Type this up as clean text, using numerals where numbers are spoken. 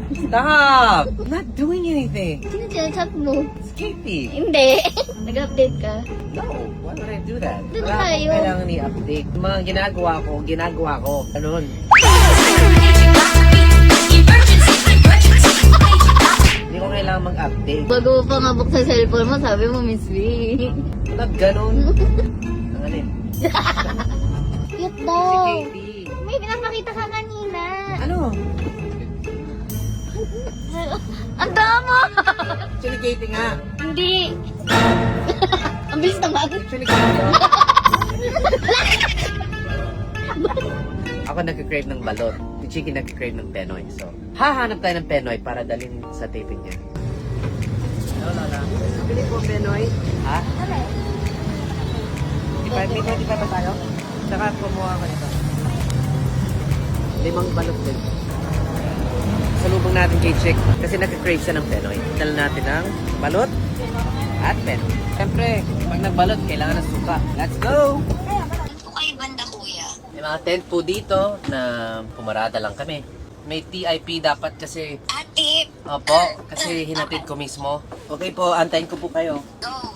Stop! I'm not doing anything. Sino chat mo? It's Katie. Hindi. Nag-update ka? No, why would I do that? Doon Wala akong tayo. kailangan i-update. Yung mga ginagawa ko. Ganun. Hindi ko kailangan mag-update. Bago mo pa nga book sa cellphone mo, sabi mo, Miss V. Not ganun. Ang alin? Cute Si daw. Katie. May pinapakita ka kanina. Ano? Ang damo! Actually, Katie nga. Hindi. Ang bilis naman. Actually, Katie. Oh. Ako nag-crave ng balot. Si Chiki nag-crave ng Penoy. So, hahanap tayo ng Penoy para dalhin sa taping niya. Hello, Lola. Bili po Penoy. Ha? May 25 pa tayo? Saka kumuha ka nito. 5 balot din. Salubong natin kay Chick kasi nag-crave siya ng Penoy. Dala natin ng balot at Penoy. Siyempre, pag nagbalot, kailangan ng suka. Let's go! Po kayo banda, kuya. May mga tent po dito na pumarada lang kami. May TIP dapat kasi... Ate! Opo, kasi hinatid ko mismo. Okay po, antayin ko po kayo. Go!